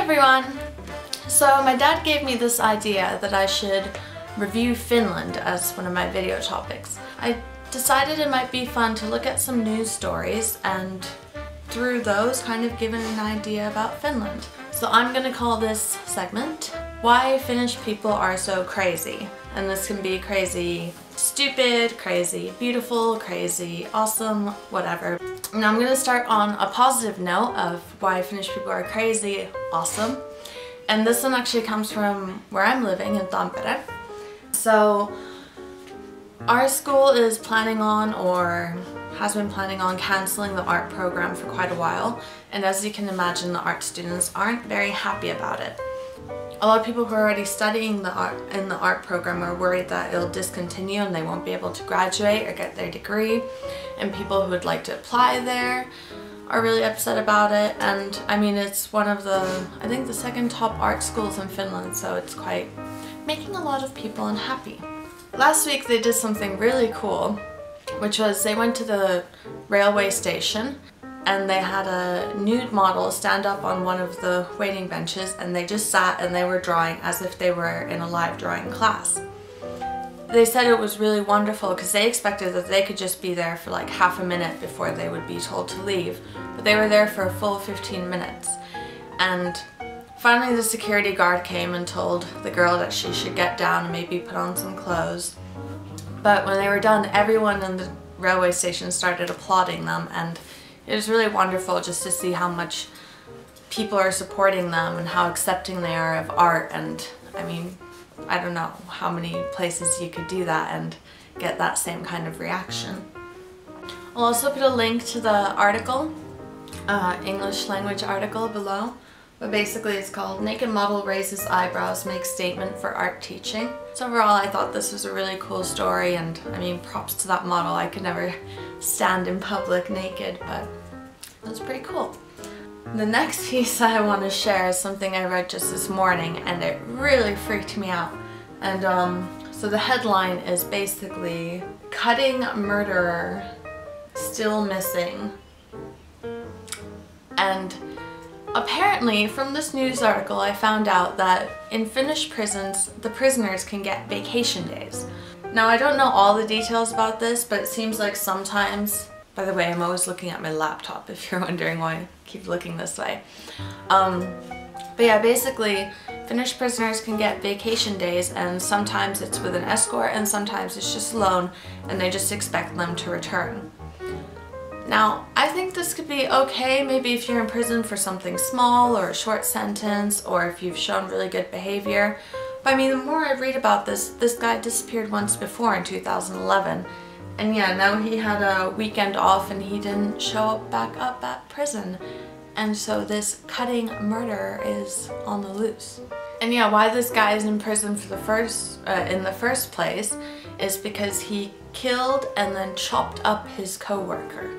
everyone! So my dad gave me this idea that I should review Finland as one of my video topics. I decided it might be fun to look at some news stories and through those kind of give an idea about Finland. So I'm gonna call this segment Why Finnish People Are So Crazy. And this can be crazy stupid, crazy beautiful, crazy awesome, whatever. And I'm gonna start on a positive note of why Finnish people are crazy awesome. And this one actually comes from where I'm living in Tampere. So our school is planning on, or has been planning on, cancelling the art program for quite a while. And as you can imagine, the art students aren't very happy about it. A lot of people who are already studying in the art program are worried that it'll discontinue and they won't be able to graduate or get their degree. And people who would like to apply there are really upset about it. And I mean, it's one of the, I think the second top art schools in Finland, so it's quite making a lot of people unhappy. Last week they did something really cool, which was they went to the railway station and they had a nude model stand up on one of the waiting benches and they just sat and they were drawing as if they were in a live drawing class. They said it was really wonderful because they expected that they could just be there for like half a minute before they would be told to leave, but they were there for a full 15 minutes. And finally the security guard came and told the girl that she should get down and maybe put on some clothes. But when they were done, everyone in the railway station started applauding them, and it was really wonderful just to see how much people are supporting them and how accepting they are of art. And I mean, I don't know how many places you could do that and get that same kind of reaction. I'll also put a link to the article, English language article below. But basically it's called Naked Model Raises Eyebrows Makes Statement for Art Teaching. So overall I thought this was a really cool story, and I mean, props to that model. I could never stand in public naked, but it was pretty cool. The next piece I want to share is something I read just this morning and it really freaked me out. And so the headline is basically Cutting Murderer Still Missing. And apparently, from this news article, I found out that in Finnish prisons, the prisoners can get vacation days. Now, I don't know all the details about this, but it seems like sometimes, by the way, I'm always looking at my laptop if you're wondering why I keep looking this way. But yeah, basically, Finnish prisoners can get vacation days, and sometimes it's with an escort and sometimes it's just alone, and they just expect them to return. Now, I think this could be okay maybe if you're in prison for something small or a short sentence, or if you've shown really good behavior. But I mean, the more I read about this guy disappeared once before in 2011. And yeah, now he had a weekend off and he didn't show back up at prison. And so this cutting murder is on the loose. And yeah, why this guy is in prison for in the first place is because he killed and then chopped up his co-worker.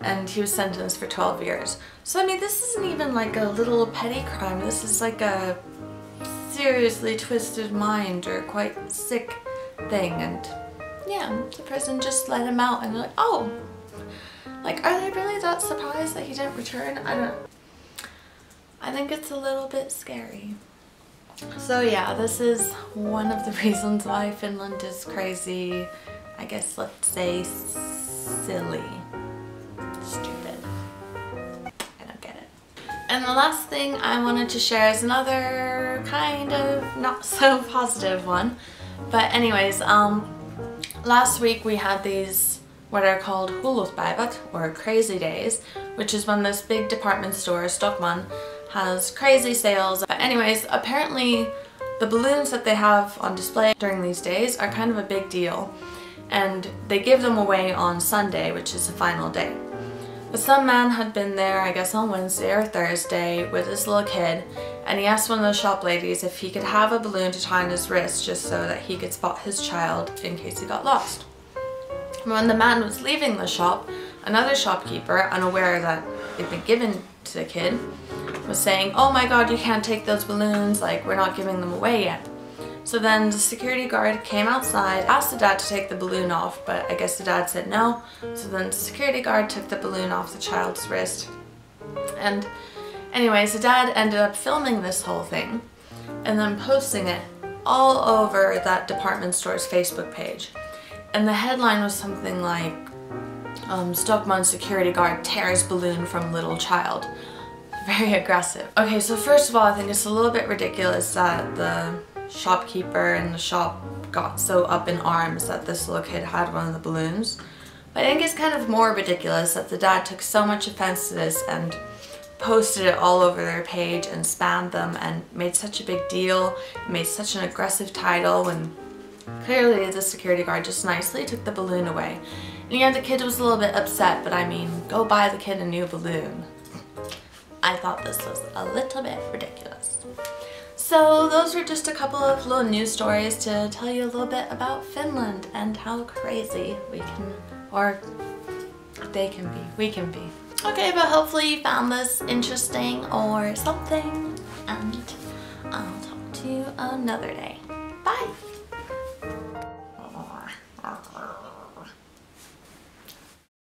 And he was sentenced for 12 years. So I mean, this isn't even like a little petty crime. This is like a seriously twisted mind or quite sick thing. And yeah, the prison just let him out and they're like, oh, like, are they really that surprised that he didn't return? I don't know. I think it's a little bit scary. So yeah, this is one of the reasons why Finland is crazy. I guess let's say silly. Stupid. I don't get it. And the last thing I wanted to share is another kind of not so positive one. But anyways, last week we had these what are called hullutpäivät, or crazy days, which is when this big department store, Stockmann, has crazy sales. But anyways, apparently the balloons that they have on display during these days are kind of a big deal. And they give them away on Sunday, which is the final day. But some man had been there, I guess on Wednesday or Thursday, with his little kid, and he asked one of the shop ladies if he could have a balloon to tie on his wrist just so that he could spot his child in case he got lost. When the man was leaving the shop, another shopkeeper, unaware that it'd been given to the kid, was saying, "Oh my god, you can't take those balloons, like, we're not giving them away yet." So then the security guard came outside, asked the dad to take the balloon off, but I guess the dad said no. So then the security guard took the balloon off the child's wrist. And Anyways, the dad ended up filming this whole thing and then posting it all over that department store's Facebook page. And the headline was something like, Stockmann security guard tears balloon from little child. Very aggressive. Okay, so first of all, I think it's a little bit ridiculous that the shopkeeper in the shop got so up in arms that this little kid had one of the balloons. But I think it's kind of more ridiculous that the dad took so much offense to this and posted it all over their page and spammed them and made such a big deal, made such an aggressive title, when clearly the security guard just nicely took the balloon away. And yeah, the kid was a little bit upset, but I mean, go buy the kid a new balloon. I thought this was a little bit ridiculous. So those were just a couple of little news stories to tell you a little bit about Finland and how crazy we can, or they can be, we can be. Okay, but hopefully you found this interesting or something, and I'll talk to you another day.